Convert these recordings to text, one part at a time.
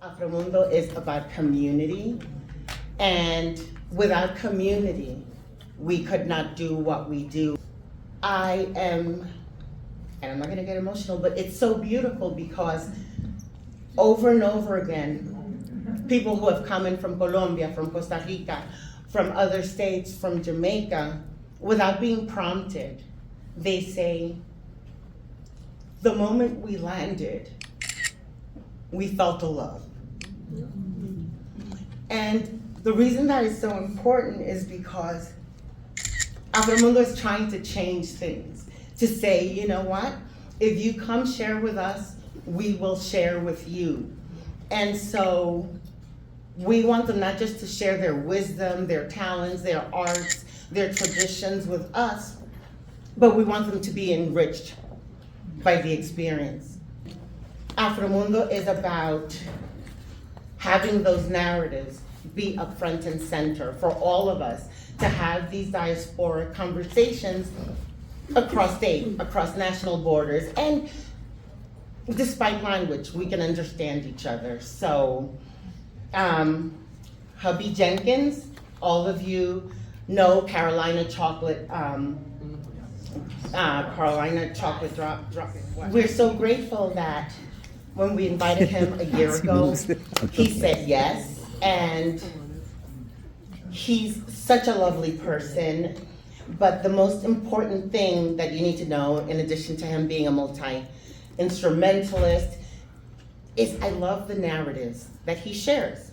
Afromundo is about community, and without community, we could not do what we do. And I'm not gonna get emotional, but it's so beautiful because over and over again, people who have come in from Colombia, from Costa Rica, from other states, from Jamaica, without being prompted, they say, the moment we landed, we felt a love. And the reason that is so important is because Afromundo is trying to change things, to say, you know what? If you come share with us, we will share with you. And so we want them not just to share their wisdom, their talents, their arts, their traditions with us, but we want them to be enriched by the experience. Afromundo is about having those narratives be up front and center for all of us to have these diasporic conversations across state, across national borders, and despite language, we can understand each other. So, Hubby Jenkins, all of you know Carolina Chocolate Drop. We're so grateful that when we invited him a year ago, he said yes, and he's such a lovely person. But the most important thing that you need to know, in addition to him being a multi-instrumentalist, is I love the narratives that he shares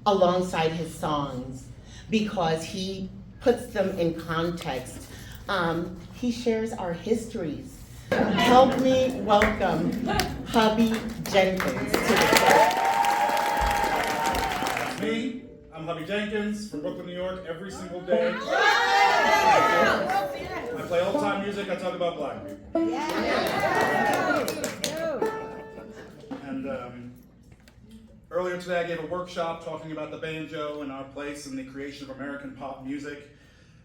alongside his songs because he puts them in context. He shares our histories. Help me welcome Hubby Jenkins to the show. Me, I'm Hubby Jenkins from Brooklyn, New York, every single day. I play old-time music, I talk about black people. And earlier today I gave a workshop talking about the banjo and our place in the creation of American pop music.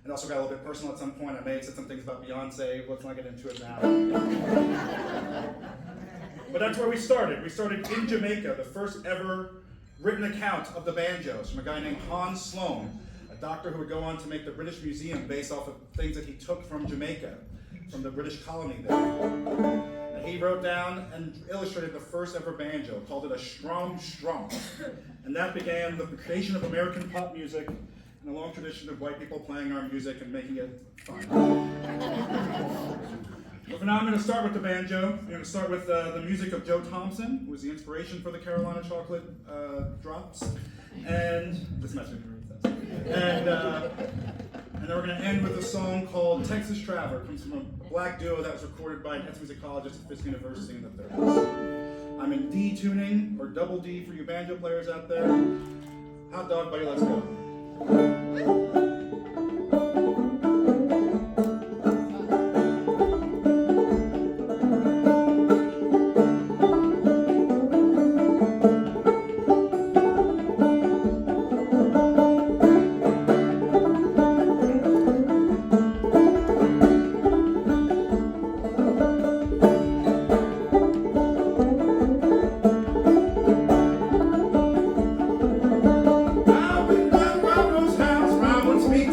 And also got a little bit personal at some point. I may have said some things about Beyonce, let's not get into it now. But that's where we started. We started in Jamaica, the first ever written account of the banjos from a guy named Hans Sloane, a doctor who would go on to make the British Museum based off of things that he took from Jamaica, from the British colony there. And he wrote down and illustrated the first ever banjo, called it a strum strum. And that began the creation of American pop music and a long tradition of white people playing our music and making it fun. But for now, I'm going to start with the banjo. I'm going to start with the music of Joe Thompson, who was the inspiration for the Carolina Chocolate Drops. And this message and then we're going to end with a song called Texas Traveler. It comes from a black duo that was recorded by an ethnomusicologist at Fisk University in the 30s. I'm in D tuning, or double D for you banjo players out there. Hot dog, buddy, let's go. Speak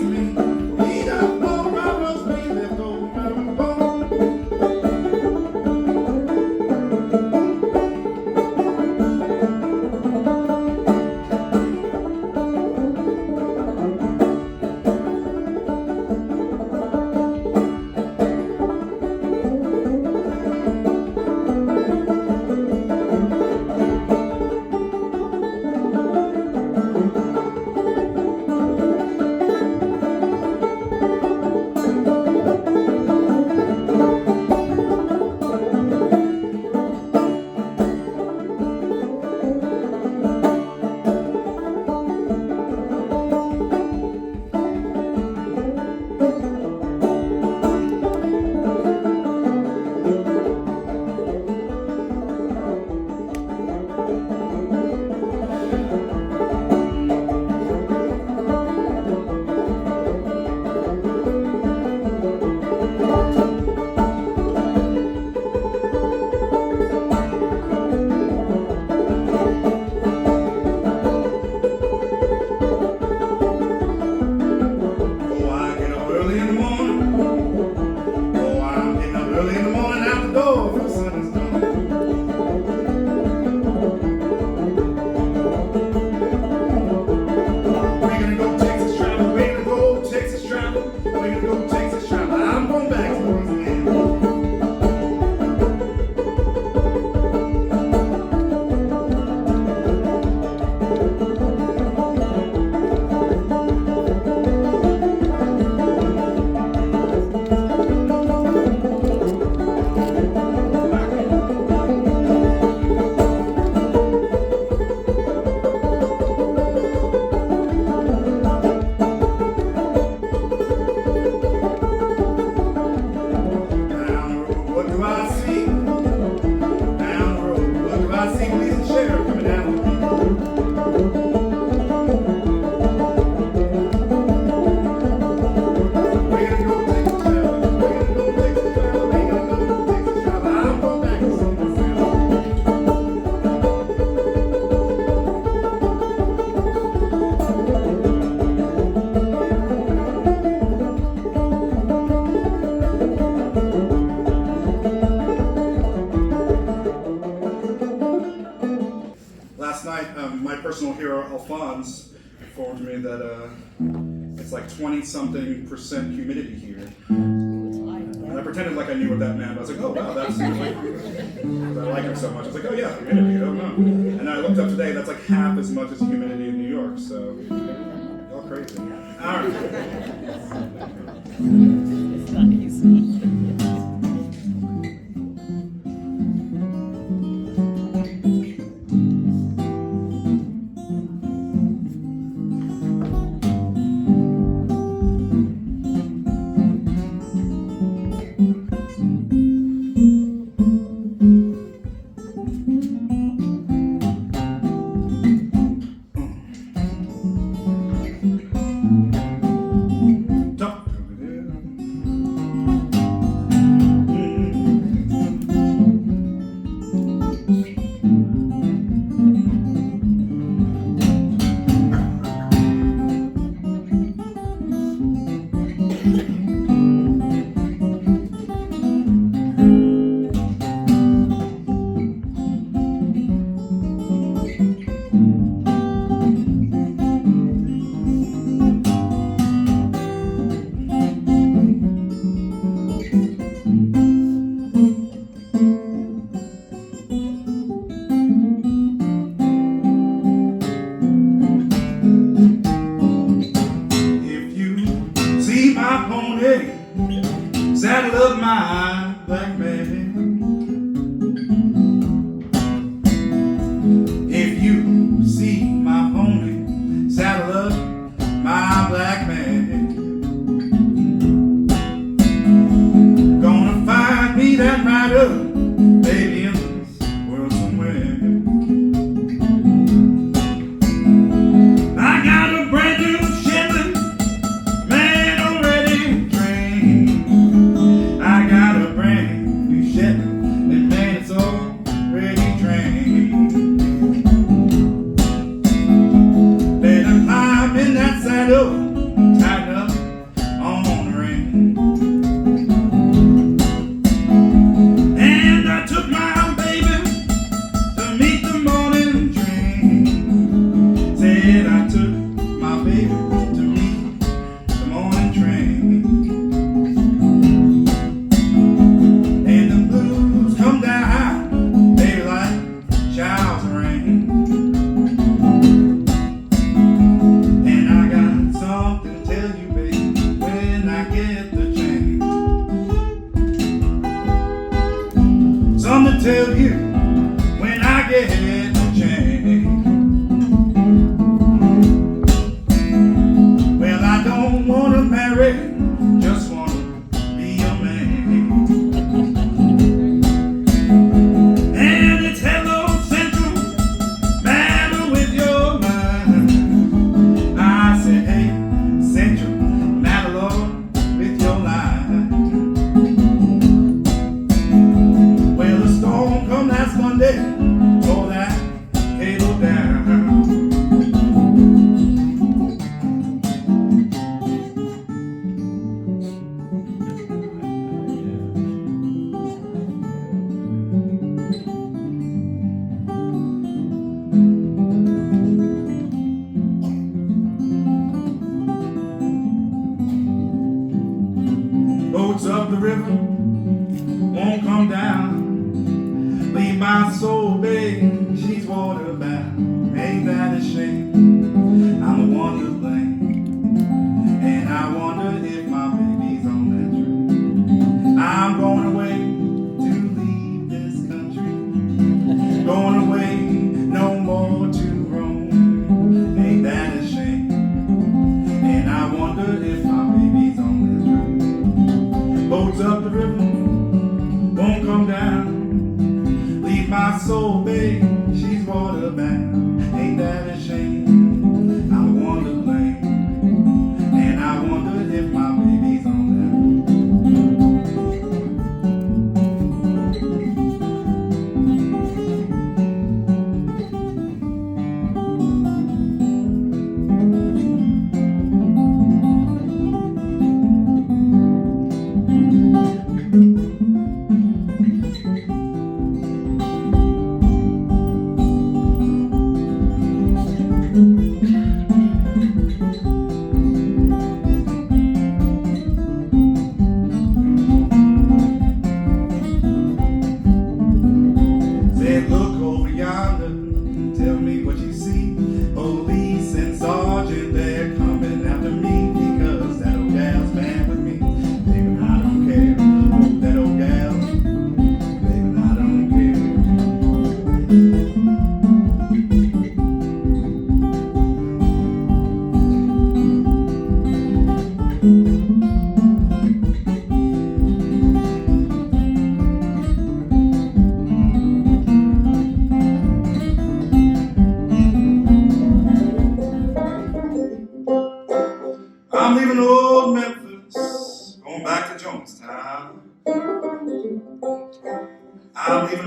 Last night, my personal hero, Alphonse, informed me that it's like 20-something% humidity here. And I pretended like I knew what that meant. I was like, oh wow, that's like, I like him so much. I was like, oh yeah, humidity, I don't know. And I looked up today, that's like half as much as humidity in New York, so y'all crazy. All right. It's not easy. Saddle up my black man. If you see my pony, saddle up my black man. Gonna find me that rider, baby, in this world somewhere. I got a brand new Shetland man already trained. I got a brand new Shetland, and man, it's already trained. Better climb in that saddle, tighten up on the rein. And I took my baby to meet the morning train. Said I took my baby to meet the morning train. And the blues come down, baby, like showers of rain. And I got something to tell you, baby, when I get the chance. Something to tell you when I get the chance. Well, I don't wanna marry, just wanna be a man. And it's hello central, matter with your mind. I said, hey, central, matter Lord, with your line. Well, the storm come last Monday, tore that cable down. Boats up the river won't come down. Leave my soul, babe, she's waterbound. Ain't that a shame? I'm the one to blame. And I wonder if my baby's on that train. I'm going away to leave this country. Going away, no more to roam. Ain't that a shame? And I wonder if my baby's on that train. Boats up the river won't come down. Leave my soul, babe, she's waterbound.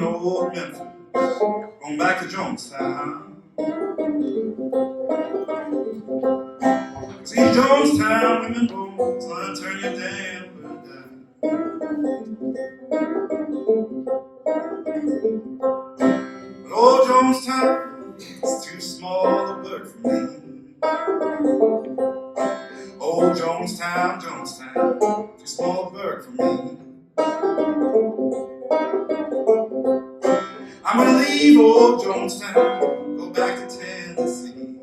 leaving old Memphis, going back to Jonestown. See, Jonestown, women bones, gonna turn your damn good down. But old Jonestown is too small a bird for me. Old Jonestown, Jonestown, too small a bird for me. I'm gonna leave old Jonestown, go back to Tennessee.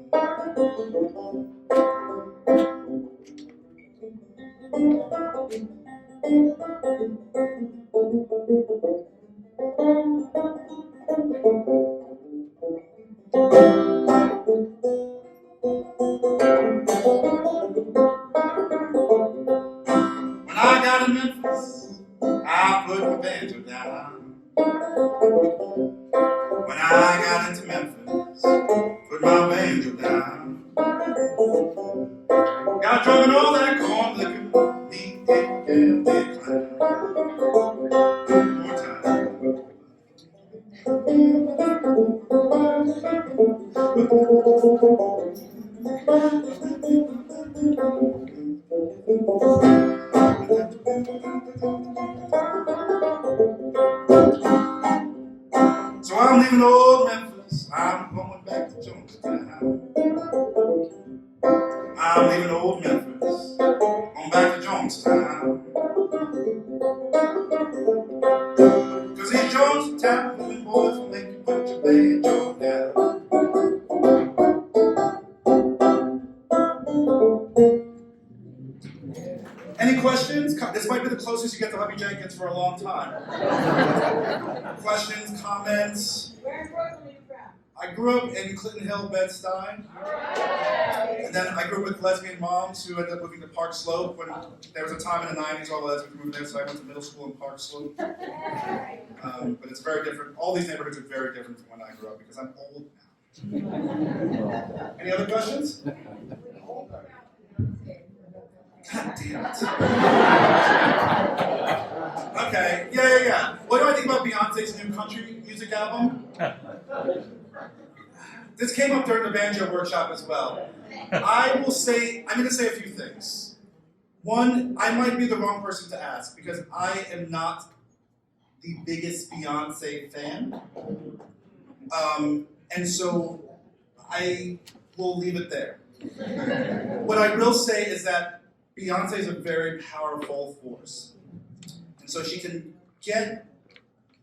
When I got in Memphis, I put my banjo down. When I got into Memphis, put my banjo down. Got drunk and all that corn liquor, me and the clown. One more time. So I'm leaving old Memphis, I'm going back to Jonestown. I'm leaving old Memphis, going back to Jonestown. Cause in Jonestown, women boys will make you put your banjo down. Any questions? This might be the closest you get to Hubby Jenkins for a long time. Questions, comments? Where in Brooklyn are you from? I grew up in Clinton Hill, Bed-Stuy. And then I grew up with lesbian moms who ended up moving to Park Slope when there was a time in the 90s all the lesbians moved there, so I went to middle school in Park Slope. But it's very different. All these neighborhoods are very different from when I grew up because I'm old now. Any other questions? God damn it. Okay, yeah. What do I think about Beyonce's new country music album? This came up during the banjo workshop as well. I'm going to say a few things. One, I might be the wrong person to ask because I am not the biggest Beyonce fan. And so I will leave it there. What I will say is that Beyonce is a very powerful force. And so she can get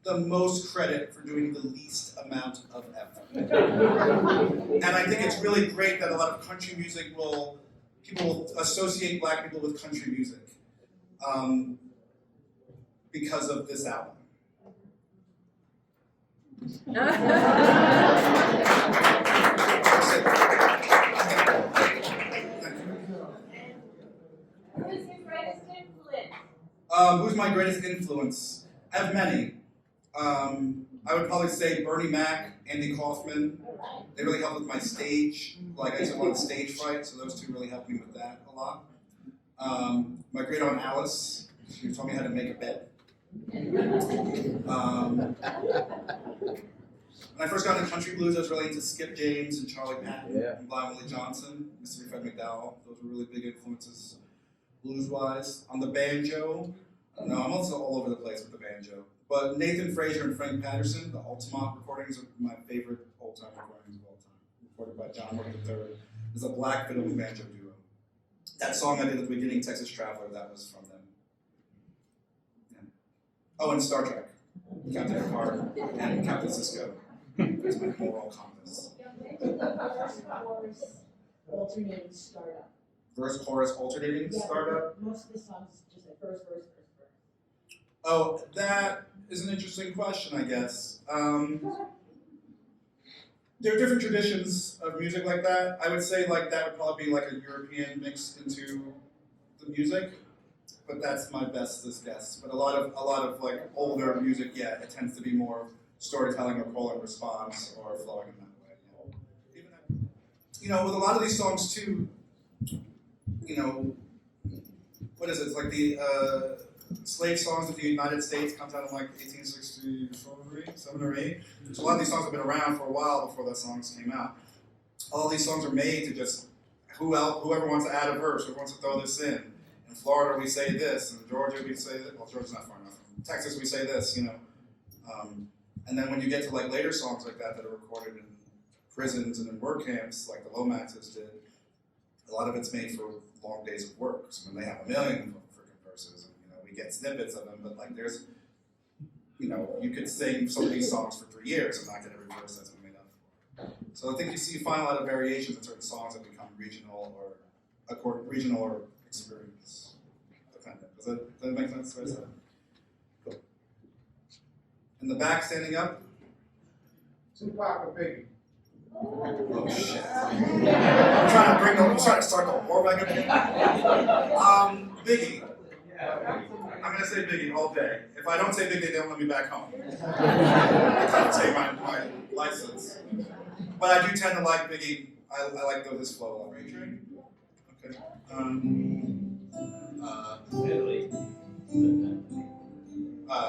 the most credit for doing the least amount of effort. And I think it's really great that a lot of country music people will associate black people with country music because of this album. Who's your greatest influence? Who's my greatest influence? I have many. I would probably say Bernie Mac, Andy Kaufman. They really helped with my stage. Like I used to run stage fright, so those two really helped me with that a lot. My great aunt Alice, she taught me how to make a bed. When I first got into country blues, I was really into Skip James and Charlie Patton and Blind Willie Johnson, Mississippi Fred McDowell. Those were really big influences blues-wise. On the banjo, I don't know, I'm also all over the place with the banjo. But Nathan Frazier and Frank Patterson, the Altamont recordings are my favorite old-time recordings of all time. Recorded by John Wood III. It's a black fiddle and banjo duo. That song I did at the beginning, Texas Traveler, that was from them. Yeah. Oh, and Star Trek. Captain Picard and Captain Sisko. That's my moral compass. Alternating startup. Verse, chorus, alternating startup. Most of the songs just like verse. Oh, that is an interesting question, I guess. There are different traditions of music like that. I would say like that would probably be like a European mix into the music, but that's my bestest guess. But a lot of like older music, yeah, it tends to be more storytelling or call and response or flowing in that way. Even that, with a lot of these songs too, what is it? It's like the slave songs of the United States comes out in like 1867 or 8. So a lot of these songs have been around for a while before that songs came out. All these songs are made to just, whoever wants to add a verse, whoever wants to throw this in. In Florida we say this, in Georgia we say this, well Georgia's not far enough. In Texas we say this, you know. And then when you get to like later songs like that are recorded in prisons and in work camps, like the Lomaxes did, a lot of it's made for long days of work. So when they have a million freaking verses, and you know, we get snippets of them, but like there's, you know, you could sing some of these songs for 3 years and not get every verse that's been made up for. So I think you find a lot of variations in certain songs that become regional or experience dependent. Does that make sense? Cool. In the back, standing up. Tupac or Biggie? Oh shit! I'm trying to start the war back up here. Biggie. I'm gonna say Biggie all day. If I don't say Biggie, they won't let me back home. I can't take my license. But I do tend to like Biggie. I like his flow a lot. Are you trained? Okay.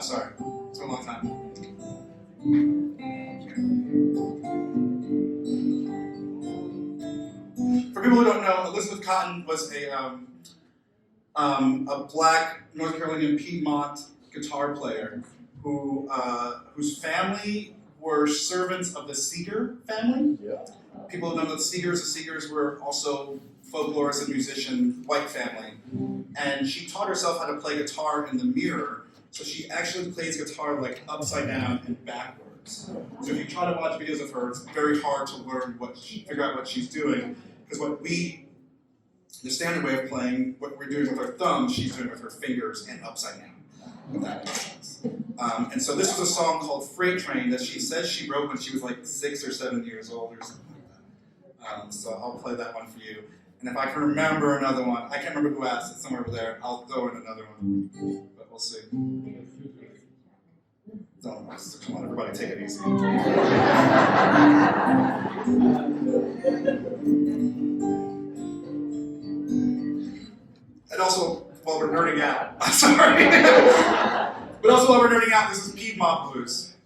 Sorry. It's been a long time. For people who don't know, Elizabeth Cotton was a black North Carolinian Piedmont guitar player whose family were servants of the Seeger family. Yeah. People who know the Seegers were also folklorists and musician, white family. And she taught herself how to play guitar in the mirror, so she actually plays guitar like upside down and backwards. So if you try to watch videos of her, it's very hard to figure out what she's doing, because the standard way of playing, what we're doing with our thumbs, she's doing with her fingers and upside down, if that makes sense. And so this was a song called Freight Train that she says she wrote when she was like 6 or 7 years old or something like that. So I'll play that one for you. And if I can remember another one, I can't remember who asked it, somewhere over there, I'll throw in another one, but we'll see. Come on, everybody, take it easy. And also, while we're nerding out, I'm sorry. But also while we're nerding out, this is Piedmont blues.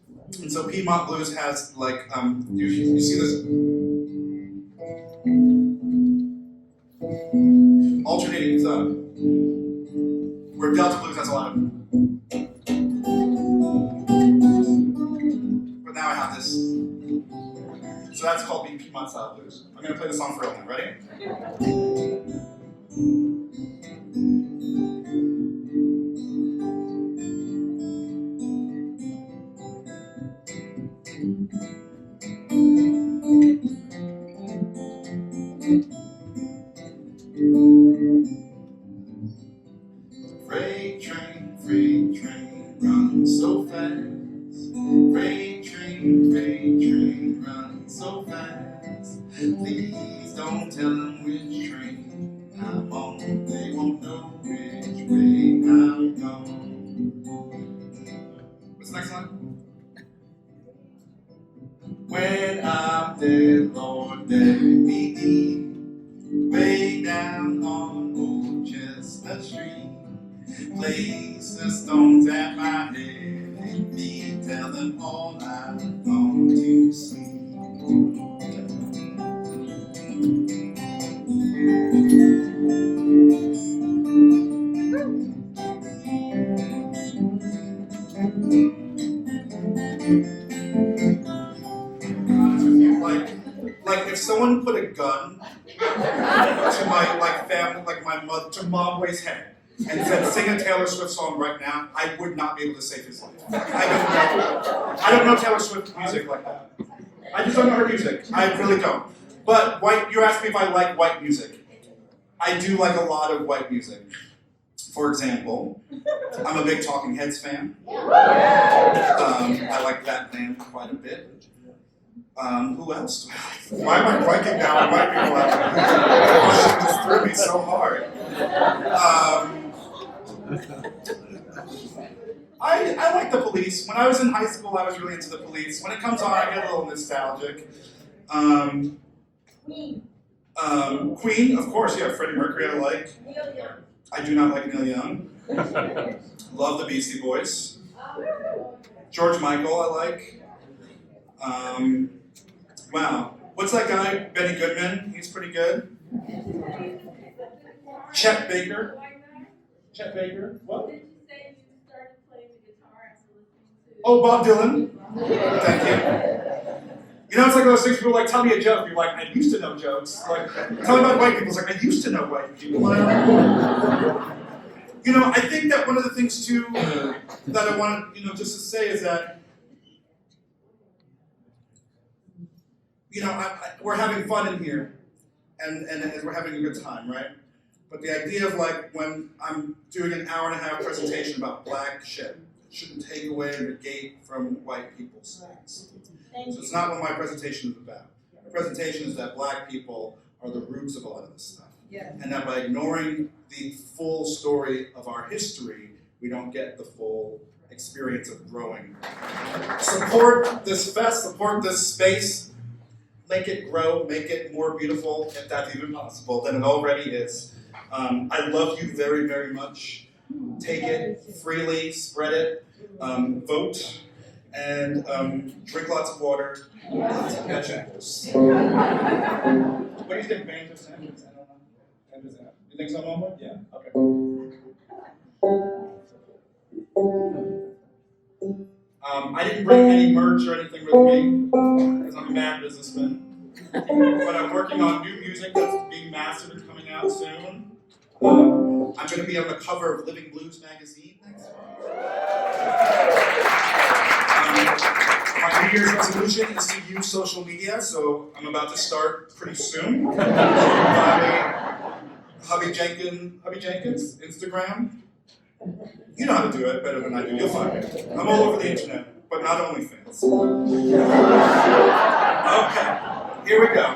And so Piedmont blues has like, you see this alternating thumb, where Delta blues has a lot of. But now I have this. So that's called Piedmont style blues. I'm going to play the song for real now. Ready? Freight train, run so fast. Freight train, run so fast. Please don't tell them which train I'm on. They won't know which way I'm going. What's the next line? When I'm dead, Lord, let me be way down on Old Chestnut Street. Place the stones at my head and me tell them all I've gone to see. Like if someone put a gun to my family, like my mother, to Mom Way's head, and said, sing a Taylor Swift song right now, I would not be able to save his life. I don't know Taylor Swift music like that. I just don't know her music. I really don't. But you asked me if I like white music. I do like a lot of white music. For example, I'm a big Talking Heads fan. I like that band quite a bit. Who else? Why am I blanking now on white people? That just threw me so hard. I like the Police. When I was in high school, I was really into the Police. When it comes on, I get a little nostalgic. Queen, of course, yeah. Freddie Mercury, I like. I do not like Neil Young. Love the Beastie Boys. George Michael, I like. Wow. What's that guy? Benny Goodman. He's pretty good. Chet Baker. Chet Baker. What? Did you say you started playing the guitar after listening to? Oh, Bob Dylan. Thank you. You know, it's like those things people like, tell me a joke. You're like, I used to know jokes. Like, tell me about white people. It's like, I used to know white people. You know, I think that one of the things, too, that I want to, just to say is that, we're having fun in here, and we're having a good time, right? But the idea of, like, when I'm doing an hour-and-a-half presentation about black shit, it shouldn't take away or negate from white people's things. So it's not what my presentation is about. My presentation is that black people are the roots of a lot of this stuff. Yeah. And that by ignoring the full story of our history, we don't get the full experience of growing. Support this fest, support this space, make it grow, make it more beautiful, if that's even possible, than it already is. I love you very, very much. Take it freely, spread it, vote, and drink lots of water, lots of vegetables. What do you think, banjo sandwiches? I don't know. You think so, Mama? Yeah. Okay. I didn't bring any merch or anything with me because I'm a mad businessman. But I'm working on new music that's being mastered and coming out soon. I'm going to be on the cover of Living Blues magazine next month. My New Year's resolution is to use social media, so I'm about to start pretty soon. Hubby Jenkins, Instagram. You know how to do it better than I do. You'll find me. I'm all over the internet, but not OnlyFans. Okay, here we go.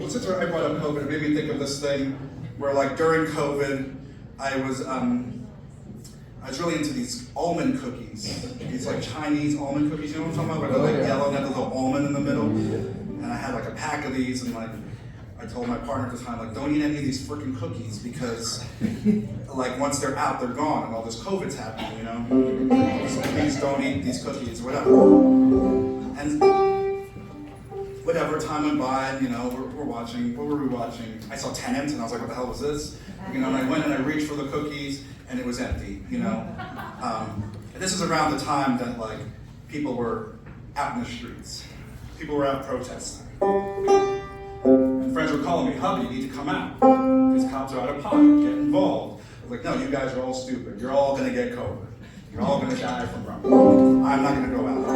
Since I brought up COVID, it made me think of this thing where, like, during COVID, I was really into these almond cookies. These, like, Chinese almond cookies, you know what I'm talking about? Where they're, like, yellow and have the little almond in the middle. And I had, like, a pack of these, and, like, I told my partner at the time, like, don't eat any of these freaking cookies because, like, once they're out, they're gone, and all this COVID's happening, you know? So please don't eat these cookies, whatever. And whatever, time went by, and, we're watching, what were we watching? I saw Tenet, and I was like, what the hell was this? And I went and I reached for the cookies, and it was empty, And this is around the time that, like, people were out in the streets. People were out protesting. And friends were calling me, Hubby, you need to come out. These cops are out of pocket, get involved. I was like, no, you guys are all stupid. You're all gonna get COVID. You're all gonna die from Rona. I'm not gonna go out.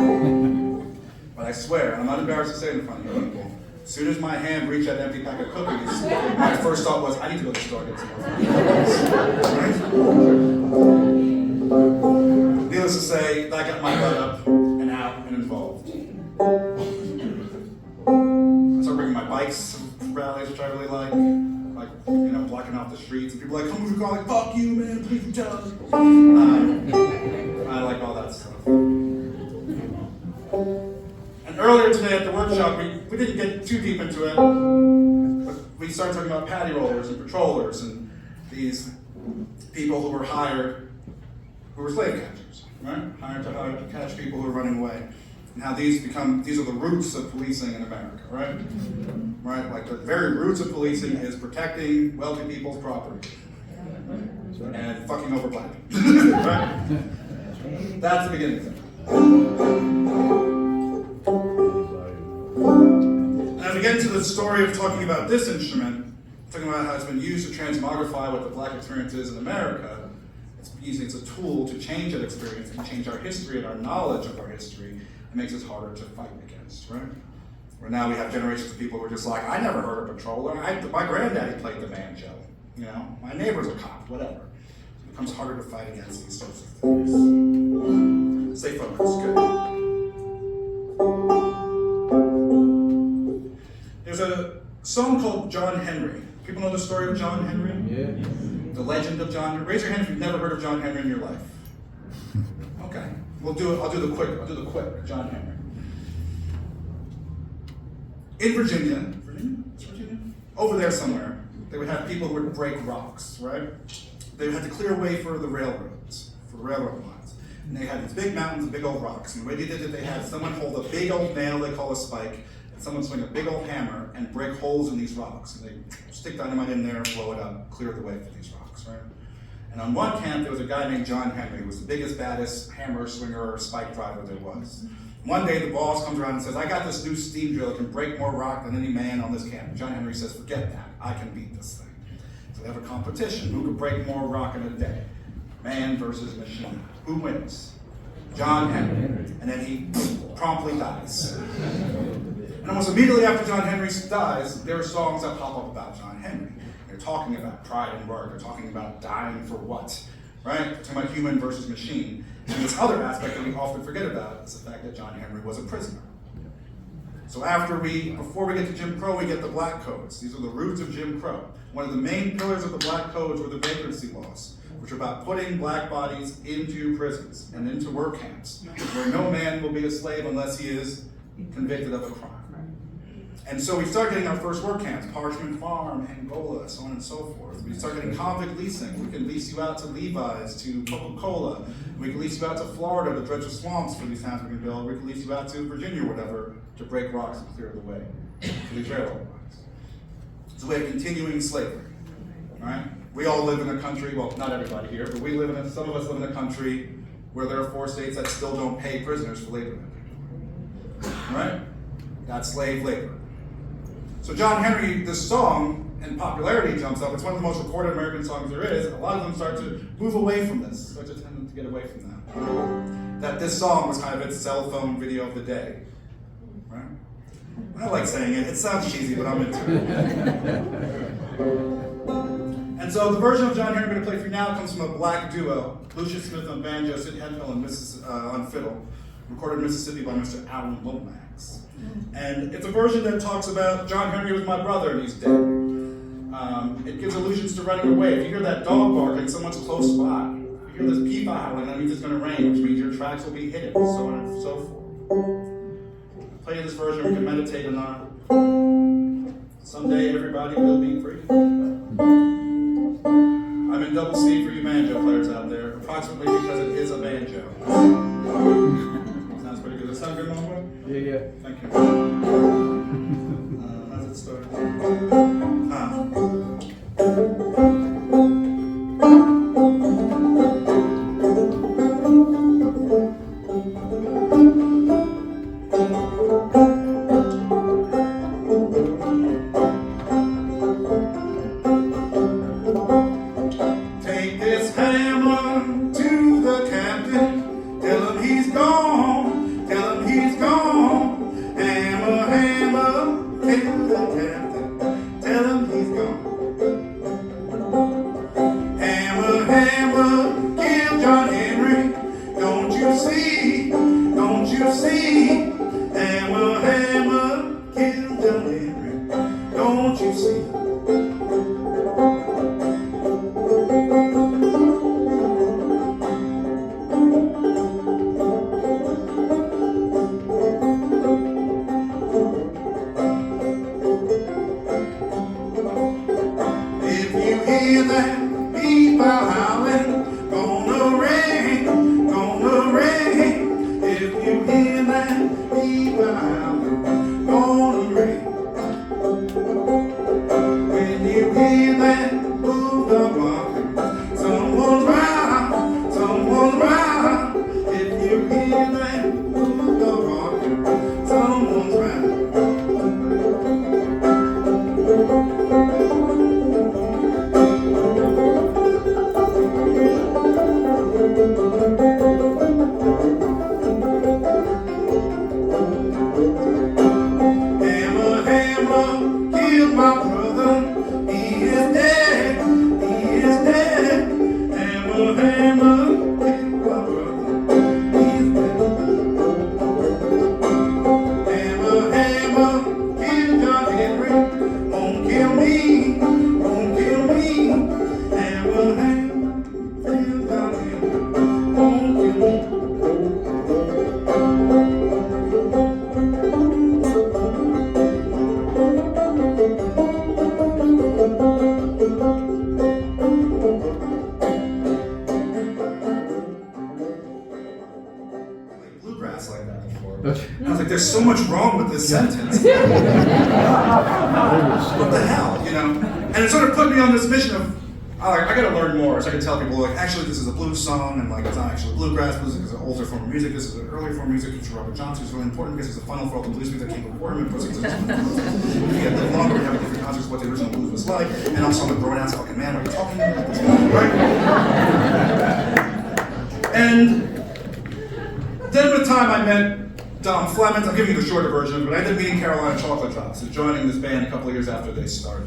But I swear, and I'm not embarrassed to say it in front of you people, as soon as my hand reached that empty pack of cookies, my first thought was, I need to go to the store and get some more. Needless to say, that got my butt up and out and involved. I started bringing my bikes to rallies, which I really like, blocking off the streets. And people are like, come move your car, like, fuck you, man, please don't. I like all that stuff. And earlier today at the workshop, we didn't get too deep into it, but we started talking about paddy rollers and patrollers and these people who were hired, who were slave catchers, right? Hired to catch people who were running away. And how these are the roots of policing in America, right? Right, like the very roots of policing is protecting wealthy people's property and fucking over black people, right? That's the beginning of it. And as we get into the story of talking about this instrument, talking about how it's been used to transmogrify what the black experience is in America, it's a tool to change that experience and change our history and our knowledge of our history. It makes us harder to fight against, right? Where now we have generations of people who are just like, I never heard of patroller. My granddaddy played the banjo. My neighbor's a cop, whatever. It becomes harder to fight against these sorts of things. Stay focused, good. song called John Henry. People know the story of John Henry? Yeah. The legend of John Henry. Raise your hand if you've never heard of John Henry in your life. Okay, we'll do it. I'll do the quick John Henry. In Virginia, It's Virginia? Over there somewhere, they would have people who would break rocks, right? They had to clear a way for the railroads, for the railroad lines. And they had these big mountains and big old rocks. And the way they did it, they had someone hold a big old nail they call a spike, and someone swing a big old hammer and break holes in these rocks. And they stick dynamite in there, blow it up, clear the way for these rocks, right? And on one camp, there was a guy named John Henry, who was the biggest, baddest hammer swinger or spike driver there was. One day, the boss comes around and says, I got this new steam drill that can break more rock than any man on this camp. And John Henry says, forget that, I can beat this thing. So they have a competition, who can break more rock in a day? Man versus machine. Who wins? John Henry. And then he promptly dies. And almost immediately after John Henry dies, there are songs that pop up about John Henry. They're talking about pride and work. They're talking about dying for what, right? They're talking about human versus machine. And this other aspect that we often forget about is the fact that John Henry was a prisoner. So before we get to Jim Crow, we get the Black Codes. These are the roots of Jim Crow. One of the main pillars of the Black Codes were the vagrancy laws, which are about putting black bodies into prisons and into work camps, where no man will be a slave unless he is convicted of a crime. And so we start getting our first work camps, Parchment Farm, Angola, so on and so forth. We start getting convict leasing. We can lease you out to Levi's, to Coca-Cola. We can lease you out to Florida to dredge the swamps for these towns we can build. We can lease you out to Virginia or whatever to break rocks and clear the way for these railroad lines. It's a way of continuing slavery, right? We all live in a country, well, not everybody here, but some of us live in a country where there are 4 states that still don't pay prisoners for labor. Right? That's slave labor. So John Henry, this song, and popularity jumps up. It's one of the most recorded American songs there is. A lot of them start to move away from this, start to tend to get away from that. That this song was kind of its cell phone video of the day. Right? I like saying it. It sounds cheesy, but I'm into it. And so the version of John Henry I'm going to play for you now comes from a black duo, Lucius Smith on banjo, Sid Hedfeld on fiddle, recorded in Mississippi by Mr. Alan Lomax. And it's a version that talks about John Henry was my brother and he's dead. It gives allusions to running away. If you hear that dog barking, someone's close by. If you hear this peepaw howling, that means it's going to rain, which means your tracks will be hidden, so on and so forth. I'll play you this version, we can meditate on it. Someday everybody will be free. I'm in double C for you banjo players out there, approximately because it is a banjo. Sounds pretty good. Does that sound good, Mom? Yeah. Thank you. How's it start? Take this hammer to the captain, tell him he's gone, tell him he's gone. Hammer, hammer, kill the captain, tell him he's gone. Hammer, hammer, kill John Henry, don't you see, don't you see? Hammer, hammer, kill John Henry, don't you see? If you hear that people howling, gonna rain. If you hear that people howling, gonna rain. When you hear that bulldog walking, someone's round, someone's round. If you hear that bulldog walking, someone's round. Hammer, hammer, kill my brother. He is dead, he is dead. Hammer, hammer, kill my brother. He is dead. Hammer, hammer, kill John Henry. And I was like, there's so much wrong with this sentence. What the hell, you know? And it sort of put me on this mission of, I gotta learn more, so I can tell people, like, actually this is a blues song, and like it's not actually bluegrass music, it's an older form of music, this is an earlier form of music, which Robert Johnson is really important because it's a funnel for all the blues music that came before him, and puts it into this we get live longer, we have different concepts of what the original blues was like, and also I'm like, throwing out, fucking man, what are you talking about this, right? And then with time I met Dom Flemons. I'm giving you the shorter version, but I ended up meeting Carolina Chocolate Drops and joining this band a couple of years after they started.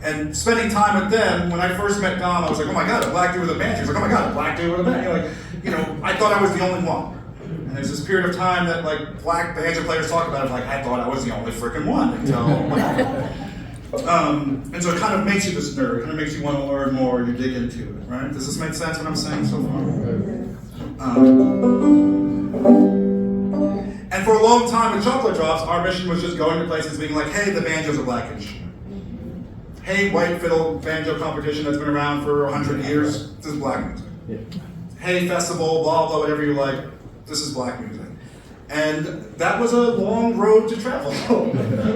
And spending time with them, when I first met Dom, I was like, oh my God, a black dude with a band. He was like, oh my God, a black dude with a band. You're like, you know, I thought I was the only one. And there's this period of time that like black banjo players talk about it, like I thought I was the only freaking one until and so it kind of makes you this nerd. It kind of makes you want to learn more, you dig into it, right? Does this make sense what I'm saying so far? And for a long time with Chocolate Drops, our mission was just going to places being like, hey, the banjo's a black instrument. Hey, white fiddle banjo competition that's been around for 100 years, this is black music. Yeah. Hey, festival, blah, blah, whatever you like, this is black music. And that was a long road to travel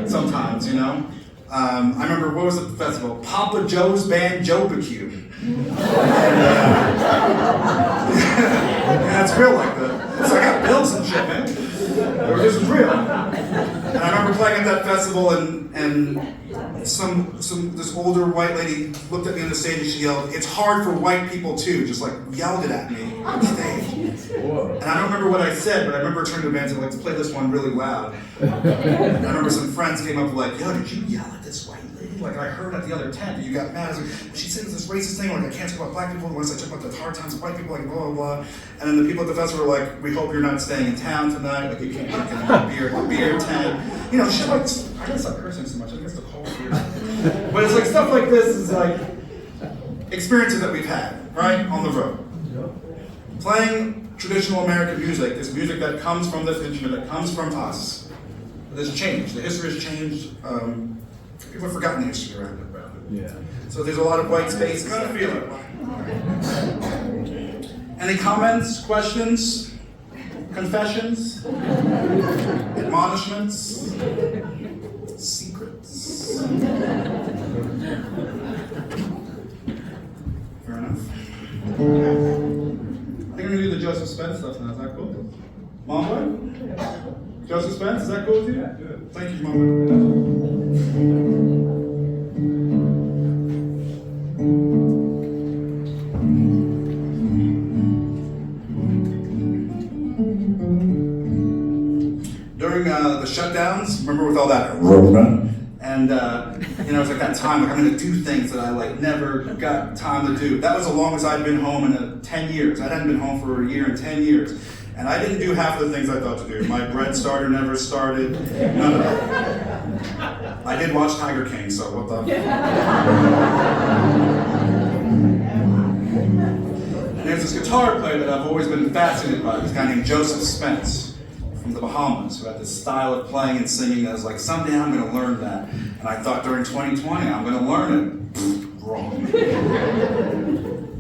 sometimes, you know? I remember, what was the festival? Papa Joe's Banjo-barbecue. Yeah, it's real like that. So I got bills and shit, man. This is real. And I remember playing at that festival, and this older white lady looked at me on the stage and she yelled, "It's hard for white people too," just like yelled it at me on stage. And I don't remember what I said, but I remember turning to the band and saying, let's play this one really loud. And I remember some friends came up like, yo, did you yell at this white lady? Like I heard at the other tent, and you got mad. I was like, she said this racist thing, like I can't talk about black people unless I talk about the hard times of white people, like blah, blah, blah. And then the people at the festival were like, we hope you're not staying in town tonight, like you can't drink in the beer tent. You know, shit like, I gotta stop cursing so much, I think it's the cold here. But it's like stuff like this is like experiences that we've had, right, on the road. Playing traditional American music, this music that comes from this instrument, that comes from us, has changed. The history has changed. People have forgotten the history around it. Yeah. So there's a lot of white space. Kind of feel it. Any comments, questions, confessions, admonishments, secrets? Fair enough. I think I'm gonna do the Joseph Spence stuff now. Is that cool? Mom boy? Joseph Spence, is that cool with you? Yeah, good. Thank you, Mom boy. During the shutdowns, remember with all that and you know, it was like that time, like I'm gonna do things that I like never got time to do. That was the longest I'd been home in 10 years. I hadn't been home for a year and 10 years. And I didn't do half of the things I thought to do. My bread starter never started, none of that. I did watch Tiger King, so what the? And there's this guitar player that I've always been fascinated by, this guy named Joseph Spence from the Bahamas, who had this style of playing and singing that was like, someday I'm gonna learn that. And I thought during 2020, I'm gonna learn it. Wrong.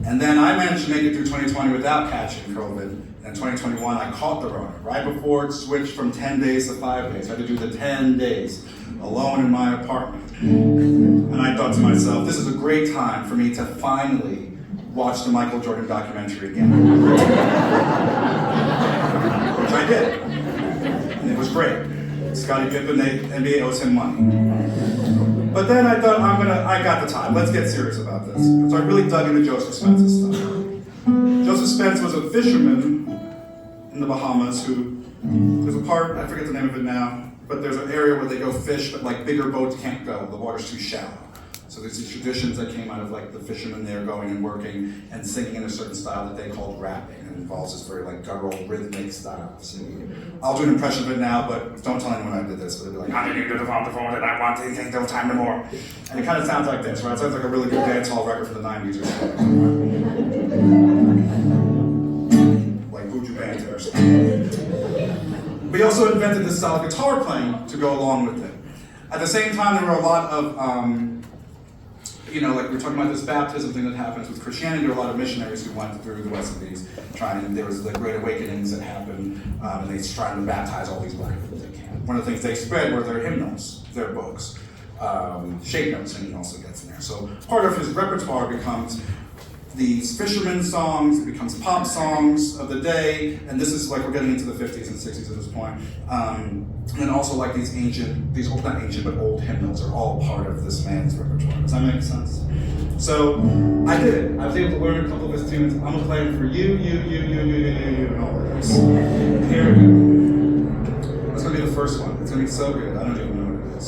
And then I managed to make it through 2020 without catching COVID. In 2021, I caught the Rona, right before it switched from 10 days to 5 days. I had to do the 10 days alone in my apartment. And I thought to myself, this is a great time for me to finally watch the Michael Jordan documentary again. Which I did. And it was great. Scottie Pippen, the NBA owes him money. But then I thought, I got the time. Let's get serious about this. So I really dug into Joseph Spence's stuff. Joseph Spence was a fisherman in the Bahamas who, there's a part, I forget the name of it now, but there's an area where they go fish, but like bigger boats can't go. The water's too shallow. So there's these traditions that came out of like the fishermen there going and working and singing in a certain style that they called rapping. And it involves this very like guttural, rhythmic style. So I'll do an impression of it now, but don't tell anyone I did this. But they'll be like, how did you do the phone that I want to take no time no more? And it kind of sounds like this, right? It sounds like a really good dance hall record from the 90s or something. Like Buju Banton or something. But he also invented this style of guitar playing to go along with it. At the same time, there were a lot of you know, like we're talking about this baptism thing that happens with Christianity, there were a lot of missionaries who went through the West Indies there was the Great Awakenings that happened, and they trying to baptize all these black people they can. One of the things they spread were their hymnals, their books. Shape note singing also gets in there. So part of his repertoire becomes these fisherman songs, it becomes pop songs of the day, and this is like we're getting into the 50s and 60s at this point. And then also like these not ancient, but old hymnals are all part of this man's repertoire. Does that make sense? So I did it. I was able to learn a couple of his tunes. I'm gonna play them for you, and all of this. Here we go. That's gonna be the first one. It's gonna be so good. I don't even know what it is.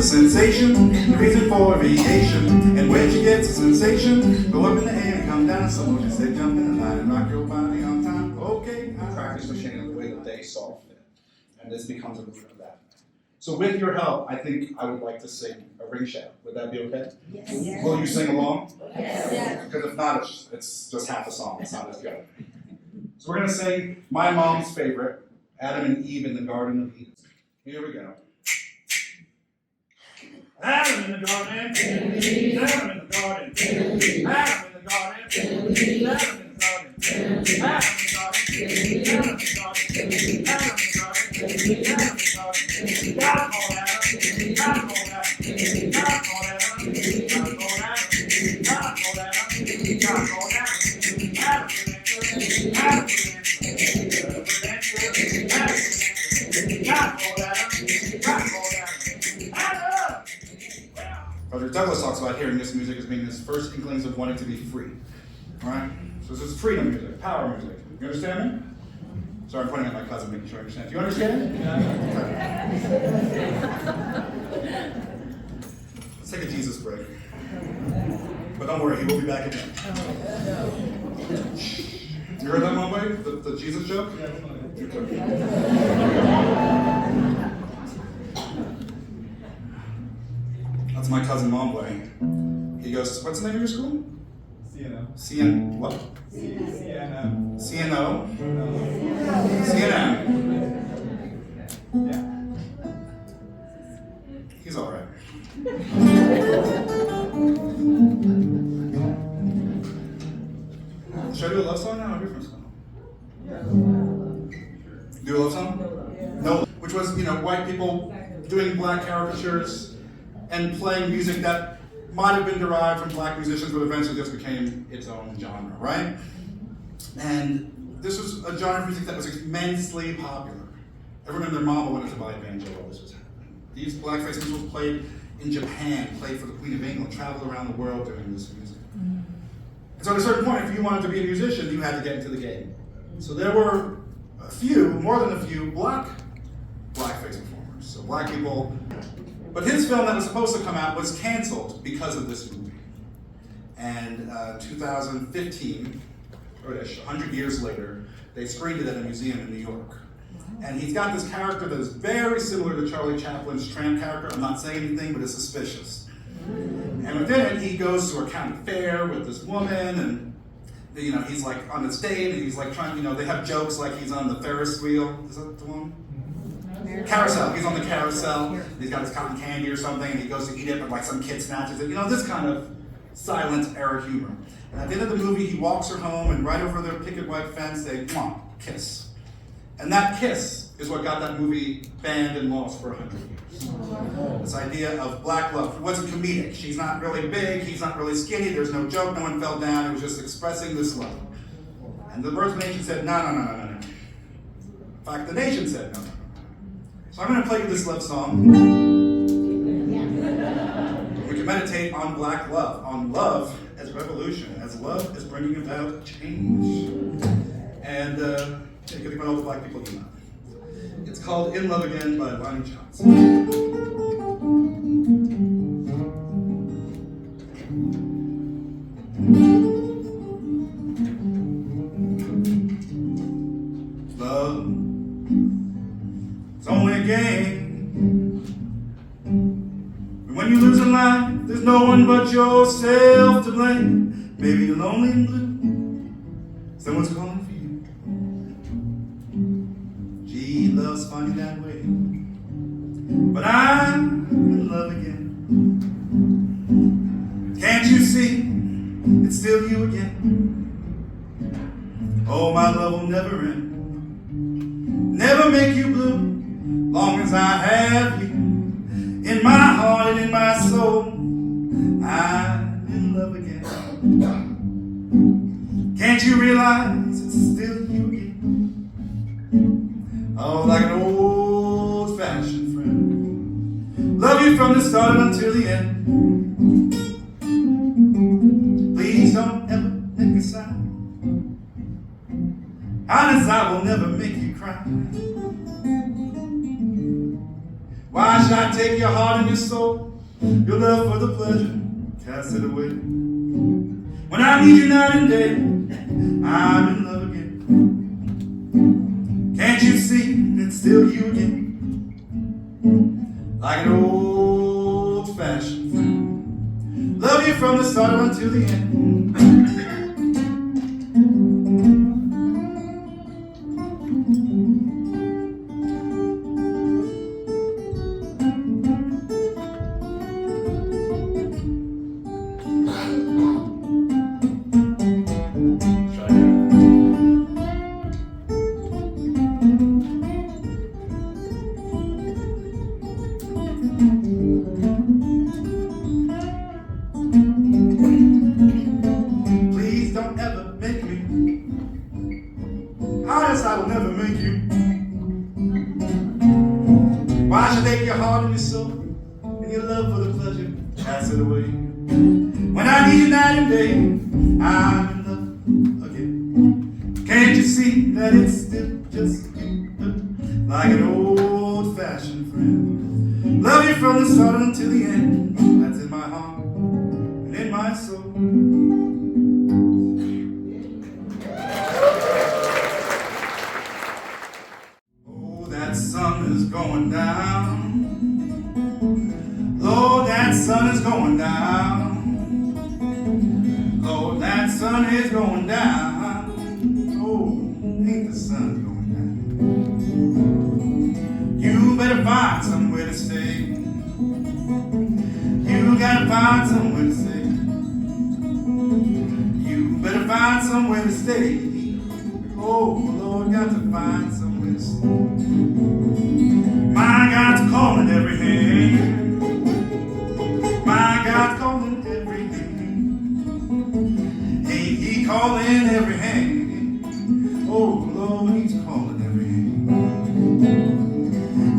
a sensation, the reason for variation. And when she gets a sensation, go up in the air and come down. Someone just say jump in the line and rock your body on time. Okay, I practice the shading of the way that they solved it. And this becomes a root of that. So with your help, I think I would like to sing a ring shout. Would that be okay? Yes. Will you sing along? Yes. Because if not, it's just half a song. It's not as good. So we're going to sing my mom's favorite, Adam and Eve in the Garden of Eden. Here we go. Adam in the garden, Adam in the garden, Adam in the garden, Adam in the garden, Adam in the garden, Adam in the garden, Adam in the garden, God called Adam, God called Adam, God called Adam, God called Adam, God called Adam, God called Adam, Adam Brother Douglas talks about hearing this music as being his first inklings of wanting to be free. Alright? So this is freedom music, power music. You understand me? Sorry, I'm pointing at my cousin, making sure I understand. Do you understand? Yeah. Let's take a Jesus break. But don't worry, he will be back again. You heard that one way? The Jesus joke? That's my cousin Mombay. He goes, what's the name of your school? CNO. CN what? CNO. CNO? CNN. Yeah. He's alright. Should I do a love song now? Or a different song? Do a love song? No. Which was, white people doing black caricatures and playing music that might have been derived from black musicians, but eventually just became its own genre, right? And this was a genre of music that was immensely popular. Everyone and their mama wanted to buy a banjo while this was happening. These blackface musicals played in Japan, played for the Queen of England, traveled around the world doing this music. And so at a certain point, if you wanted to be a musician, you had to get into the game. So there were more than a few blackface performers. So black people. But his film that was supposed to come out was canceled because of this movie. And 2015, or 100 years later, they screened it at a museum in New York. And he's got this character that is very similar to Charlie Chaplin's tramp character. I'm not saying anything, but it's suspicious. And within it, he goes to a county fair with this woman, and he's like on the stage, and he's like trying, they have jokes like he's on the Ferris wheel. Is that the one? Carousel. He's on the carousel. He's got his cotton candy or something, and he goes to eat it, but like some kid snatches it. This kind of silent era humor. And at the end of the movie, he walks her home, and right over their picket white fence, they kiss. And that kiss is what got that movie banned and lost for 100 years. This idea of black love. It wasn't comedic. She's not really big. He's not really skinny. There's no joke. No one fell down. It was just expressing this love. And the birth nation said, no. In fact, the nation said no. So I'm going to play you this love song. We can meditate on black love, on love as revolution, as love is bringing about change. And you can think about all the black people you know. It's called In Love Again by Lonnie Johnson. Love is only a game. And when you lose in life, there's no one but yourself to blame. Maybe you're lonely and blue. Someone's calling for you. Gee, love's funny that way. But I'm in love again. Can't you see? It's still you again. Oh, my love will never end. Never make you blue, long as I have you. In my heart and in my soul, I'm in love again. Can't you realize it's still you again? Oh, like an old-fashioned friend. Love you from the start until the end. Please don't ever make a sign. Honest, I will never make you cry. Why should I take your heart and your soul, your love for the pleasure, cast it away? When I need you night and day, I'm in love again. Can't you see it's still you again? Like an old-fashioned friend. Love you from the start until the end. Please don't ever make me. Honest, I will never make you. Why should I take your heart and your soul and your love for the pleasure, cast it away? When I need you night and day, I'm in love again. Can't you see that it's still just you? Like an old-fashioned friend. Love you from the start until the end. That's in my heart and in my soul. Oh, that sun is going down. Lord, that sun is going down. Lord, that sun is going down. Oh, ain't the sun going down? You better find somewhere to stay. You gotta find somewhere to stay. You better find somewhere to stay. Oh, Lord, got to find somewhere to stay. My God's calling every hand. My God's calling every hand. Ain't He calling every hand? Oh, Lord, He's calling every hand.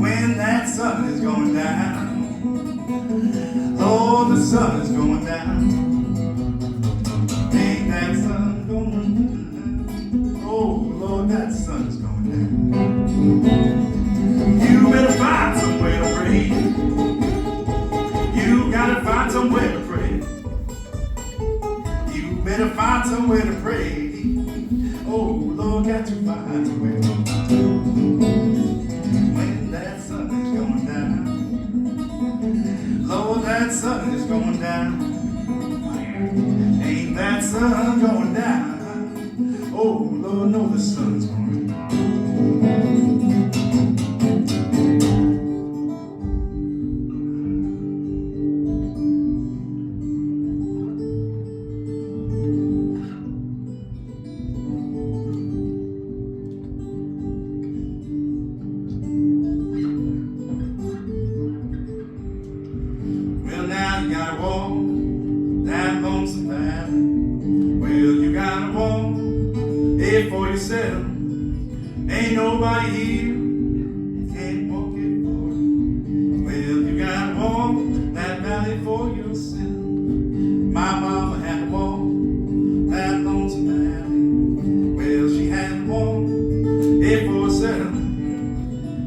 When that sun is going down, Lord, the sun is going down. Ain't that sun going down? Oh, Lord, that sun is going down. You better find somewhere to pray. You gotta find somewhere to pray. You better find somewhere to pray. Oh, Lord, got to find somewhere to pray. When that sun is going down, Lord, that sun is going down. Ain't that sun going down? Oh, Lord, no, the sun's going down. Well, now you gotta walk that lonesome valley. Well, you gotta walk it for yourself. Ain't nobody here can't walk it for you. Well, you gotta walk that valley for yourself. My mama had to walk that lonesome valley. Well, she had to walk it for herself.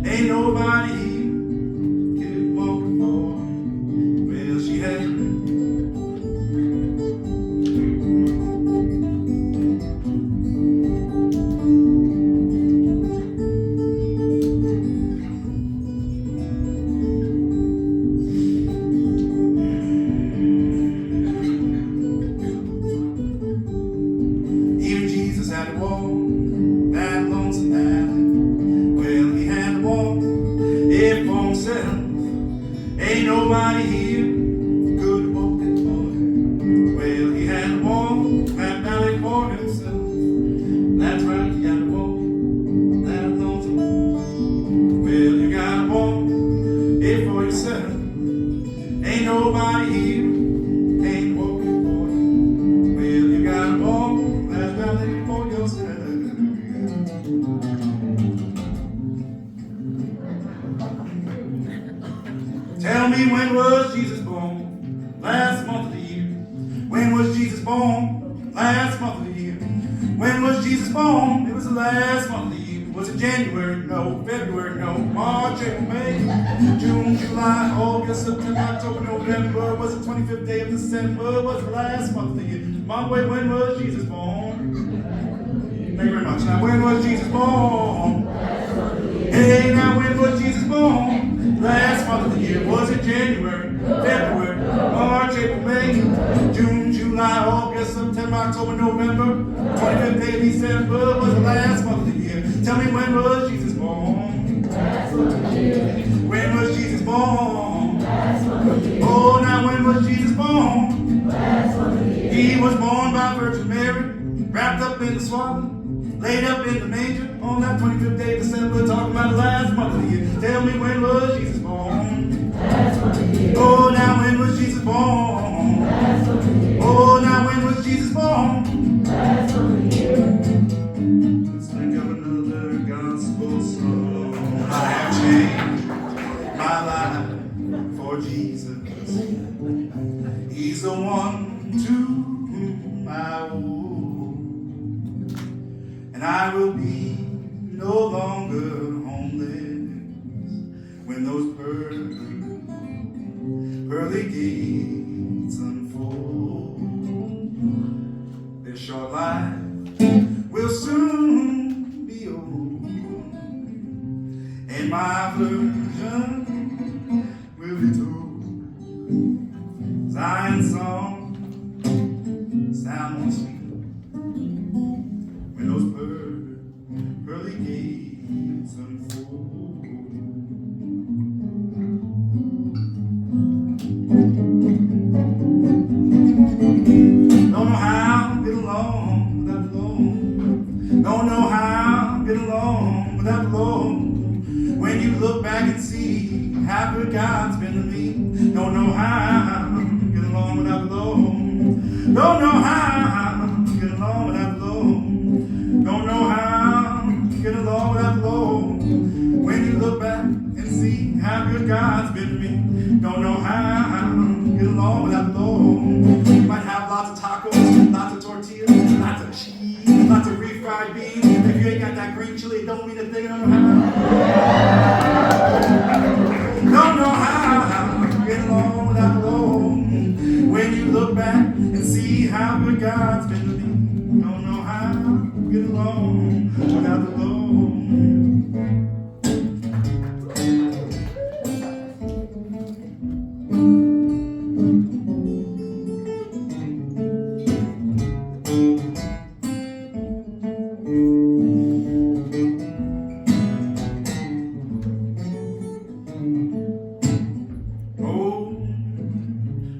Ain't nobody here could walk it for her. Well, she had to. Even Jesus had to walk that lonesome valley. Well, he had to walk it for himself. Ain't nobody here could walk it for him. Well, he had to walk that valley for himself. That's right, you gotta walk that lonesome. Well, you gotta walk it for yourself. Ain't nobody here can't walk it for you. Well, you gotta walk that valley for yourself. Tell me, when was Jesus born? Last month of the year. When was Jesus born? Last month of the year. When was Jesus born? It was the last month of the year. Was Was it January? No. February? No. March, April, May, June, July, August, September, October, November. Was it 25th day of December? Was the last month of the year? Mom, wait, when was Jesus born? Thank you very much. Now, when was Jesus born? Hey, now when was Jesus born? Last month of the year. Was it January, February, March, April, May, June, July, August, September, October, November, 25th day of December was the last month of the year. Tell me, when was Jesus born? When was Jesus born? Oh, now when was Jesus born? He was born by Virgin Mary, wrapped up in the swaddling, laid up in the manger on that 25th day of December, talking about the last month of the year. Tell me, when was Jesus born? Oh, now when was Jesus born? Oh, now when was Jesus born? Let's think of another gospel song. I have changed my life for Jesus. He's the one to whom I owe. And I will be no longer homeless when those pearly gates unfold. This short life will soon be over, and my version will be told. Zion's song sound more sweet when those pearly gates unfold. Don't know how to get along without the Lord. Don't know how to get along without the Lord. When you look back and see how good God's been to me. Don't know how to get along without the Lord. Don't know how to get along without the Lord. Don't know how to get along without the Lord. When you look back and see how good God's been to me. Don't know how to get along without the Lord. You might have lots of tacos, lots of tortillas, lots of cheese, lots of refried beans. If you ain't got that green chili, it don't mean a thing. Don't know how to get along without the Lord. When you look back and see how good God's been to me. Don't know how to get along without the Lord.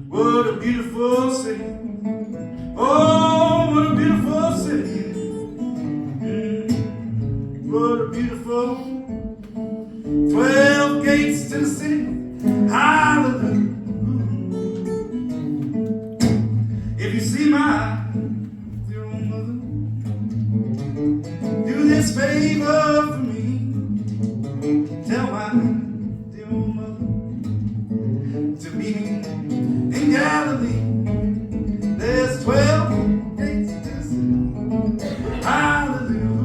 What a beautiful city. Oh, what a beautiful city. What a beautiful 12 gates to the city. Hallelujah. If you see my dear old mother, do this favor for me. Tell my dear old mother to meet me in Galilee. There's 12 gates to the city. Hallelujah.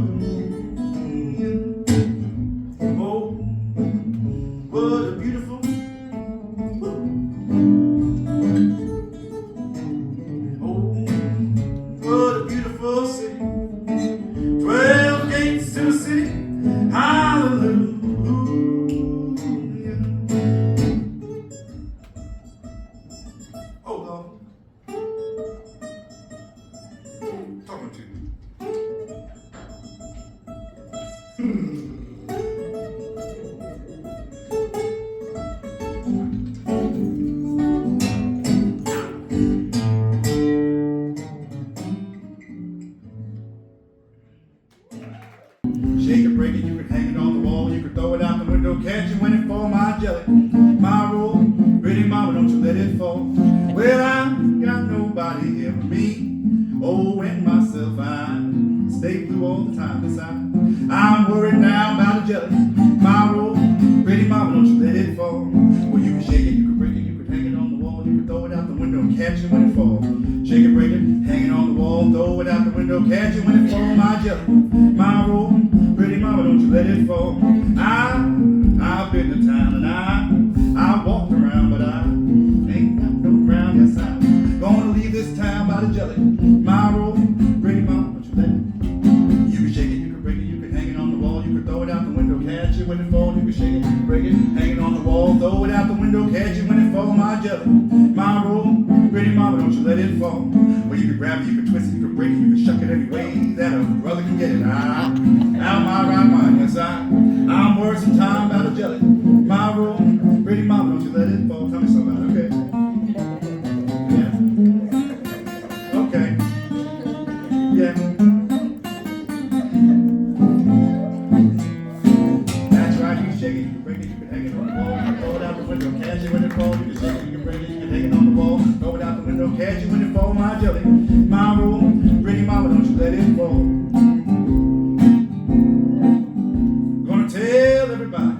Oh, what a beautiful. Oh, what a beautiful city. 12 gates to the city. Hallelujah. Oh, Lord. Talking to you. Shake it, break it, you could hang it on the wall, you could throw it out the window, catch it when it fall, my jelly, my rule, pretty mama, don't you let it fall. Well, I got nobody here but me, oh, and myself, I stay blue all the time inside. I'm worried now about a jelly, my rule, pretty mama, don't you let it fall. Well, you can shake it, you can break it, you could hang it on the wall, you could throw it out the window, catch it when it fall. Shake it, break it, hang it on the wall, throw it out the window, catch it when it fall, my jelly, my rule, pretty mama, don't you let let it fall. I've been to town and I walked around, but I ain't got no ground. Yes, I'm gonna leave this town by the jelly. My roll, pretty mama, what you let it? You can shake it, you can break it, you can hang it on the wall, you can throw it out the window, catch it when it falls. You can shake it, you can break it, hang it on the wall, throw it out the window, catch it when it falls. My jelly, my roll, pretty mama, don't you let it fall. Well, you can grab it, you can twist it, you can break it, you can shuck it any way that a brother can get it. Out my right mind, yes I'm worth some time about a jelly. My roll, pretty mama, don't you let it fall. Tell me something about it, okay? Yeah. Okay. Yeah. That's right, you can shake it, you can break it, you can hang it on the wall, you can throw it out the window, catch it when it falls. You can shake it, you can break it, you can hang it on the wall, throw it out the window, catch it when it falls. My jelly, my roll, pretty mama, don't you let it fall. Gonna tell everybody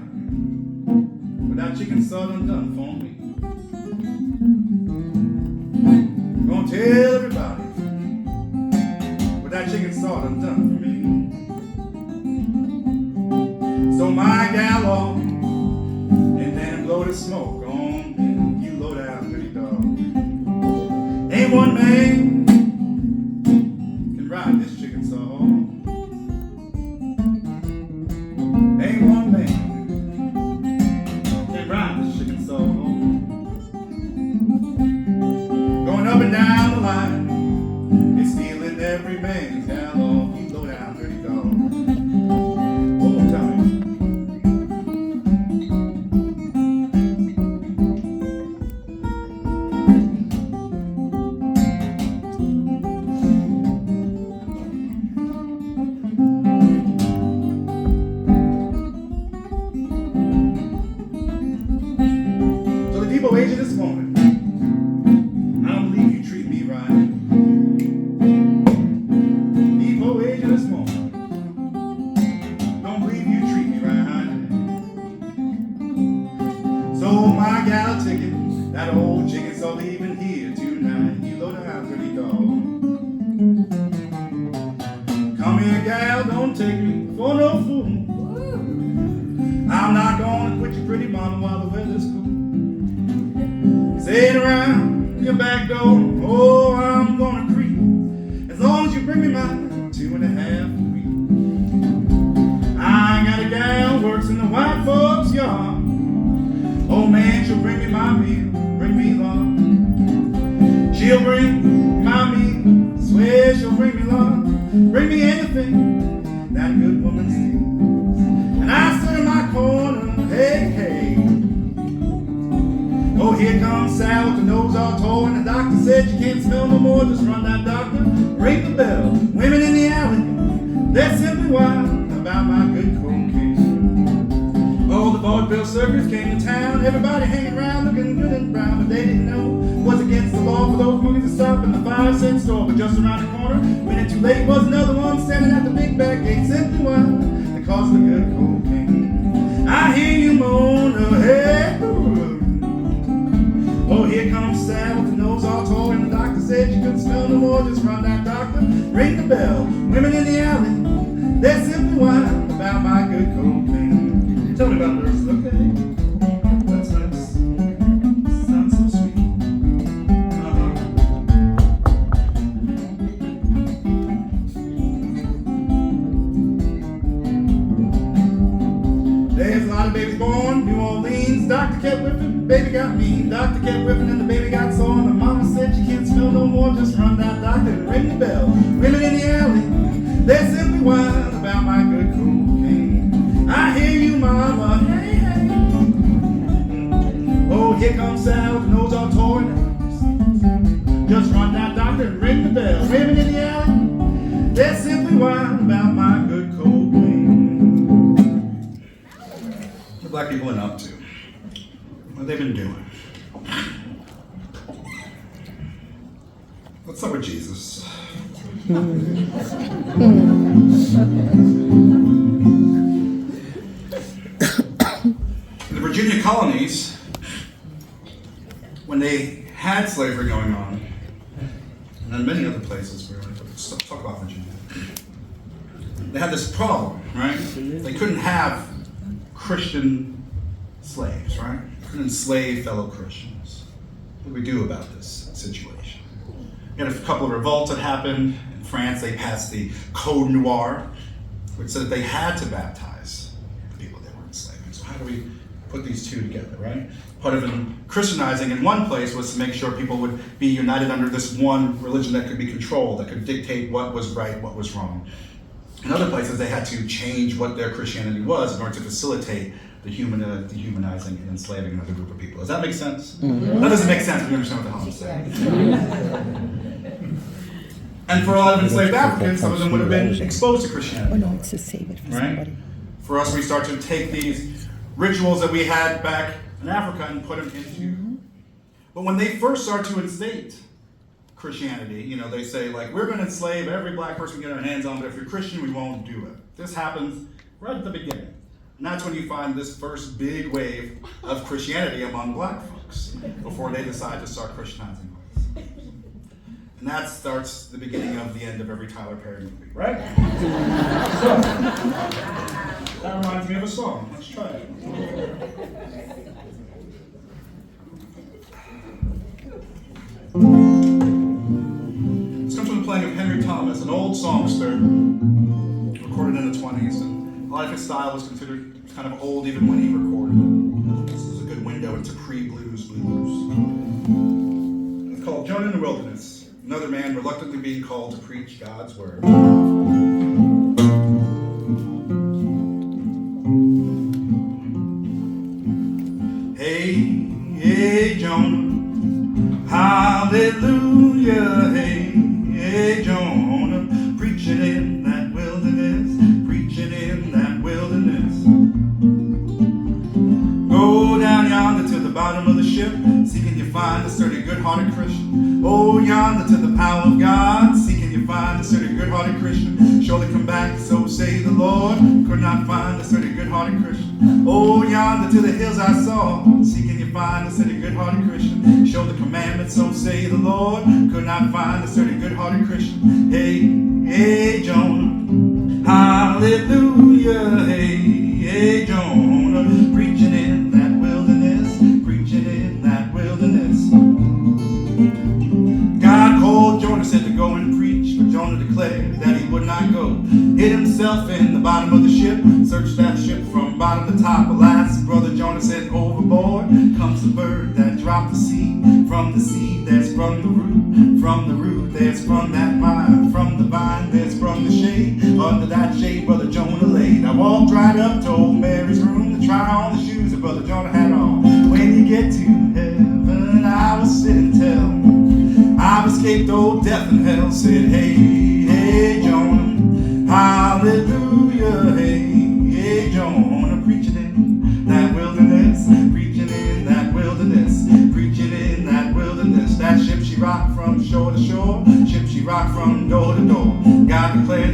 what that chicken salt done for me. Gonna tell everybody what that chicken salt done for me. So my gal off and then blow the smoke on me. You low down dirty dog. Ain't one man can ride this chicken salt. Ain't one man can ride this chicken salt. Going up and down the line, it's stealing every man's gal off. You low down dirty dog. Oh, tell me. Age of this moment, I don't believe you treat me right. Depot age of this moment, don't believe you treat me right. So my gal ticket, that old chicken salt leaving here tonight. You low down dirty dog. Come here, gal, don't take me for no fool. I'm not gonna quit your pretty mama while the weather's cool. Staying around your back door, oh, I'm gonna creep. As long as you bring me my 2.5 a week. I ain't got a gal works in the white folks' yard. Oh man, she'll bring me my meal, bring me love. She'll bring my meal, swear she'll bring me love. Bring me anything that a good woman steals. And I sit in my corner, hey, hey. Oh, here comes Sal with the nose all tall, and the doctor said you can't smell no more. Just run that doctor, ring the bell. Women in the alley, they're simply wild about my good cocaine. Oh, the vaudeville circus came to town, everybody hanging around looking good and brown, but they didn't know it was against the law for those movies to stop in the 5-cent store. But just around the corner, minute too late, was another one standing at the big back gate, simply wild because of the good cocaine. I hear you moan, oh, hey, oh, here comes Sam with the nose all tall, and the doctor said you couldn't smell no more. Just run that doctor, ring the bell. Women in the alley, they're simply wild about my good cocaine. Tell me about it, nurse, okay? That's nice. Sounds so sweet. There's a lot of babies born, New Orleans. Doctor kept whipping, baby got mean. Doctor kept whipping and the baby got sore. And the mama said you can't smell no more. Just run that doctor and ring the bell. Women in the alley, they're simply wild about my good cocaine. I hear you, mama, hey, hey. Oh, here comes Sal with the nose all torn. Just run that doctor and ring the bell. Women in the alley, they're simply wild about my good cocaine. What black people been up to? What have they been doing? Let's start with Jesus. In the Virginia colonies, when they had slavery going on, and in many other places, let's talk about Virginia. they had this problem, right? They couldn't have Christian slaves, right? They couldn't enslave fellow Christians. What do we do about this situation? We had a couple of revolts that happened. In France, they passed the Code Noir, which said that they had to baptize the people they were enslaving. So how do we put these two together, right? Part of Christianizing in one place was to make sure people would be united under this one religion that could be controlled, that could dictate what was right, what was wrong. In other places, they had to change what their Christianity was in order to facilitate the dehumanizing and enslaving of a group of people. Does that make sense? Mm-hmm. That doesn't make sense if you understand what the hell I'm saying. And for a lot of enslaved Africans, some of them would have been exposed to Christianity. Oh no, it's to save it for somebody. For us, we start to take these rituals that we had back in Africa and put them into. But when they first start to instate Christianity, they say, like, we're going to enslave every black person we get our hands on, but if you're Christian, we won't do it. This happens right at the beginning. And that's when you find this first big wave of Christianity among black folks before they decide to start Christianizing us. And that starts the beginning of the end of every Tyler Perry movie, right? So, that reminds me of a song. Let's try it. This comes from the playing of Henry Thomas, an old songster recorded in the 20s. And a lot of his style was considered kind of old even when he recorded it. This is a good window into pre-blues blues. It's called Jonah in the Wilderness. Another man reluctantly being called to preach God's word. Hey, hey, Jonah, hallelujah, hey, hey, Jonah, preaching in that wilderness, preaching in that wilderness. Go down yonder to the bottom of the ship, seeking you find a sturdy, good-hearted Christian. Oh, yonder to the power of God, seeking you find a sturdy, good-hearted Christian. Surely come back, so say the Lord, could not find a sturdy, good-hearted Christian. Oh, yonder to the hills I saw, seeking you find a sturdy, good-hearted Christian. Show the commandments, so say the Lord, could not find a sturdy, good-hearted Christian. Hey, hey, Jonah, hallelujah, hey, hey, Jonah, preaching in that wilderness, preaching in that wilderness. God called Jonah, said to go and preach, but Jonah declared that he would not go. Hid himself in the bottom of the ship, searched that ship from bottom to top. Alas, brother Jonah said, overboard comes the bird that dropped the seed. From the seed that's from the root that's from that vine. From the vine that's from the shade, under that shade brother Jonah laid. I walked right up to old Mary's room to try on the shoes that brother Jonah had on. When you get to heaven, I will sit and tell, I've escaped old death and hell. Said, hey, hey, Jonah, hallelujah, hey, hey, Jonah, preaching in that wilderness, preaching in that wilderness, preaching in that wilderness. That ship she rocked from shore to shore, ship she rocked from door to door. God declared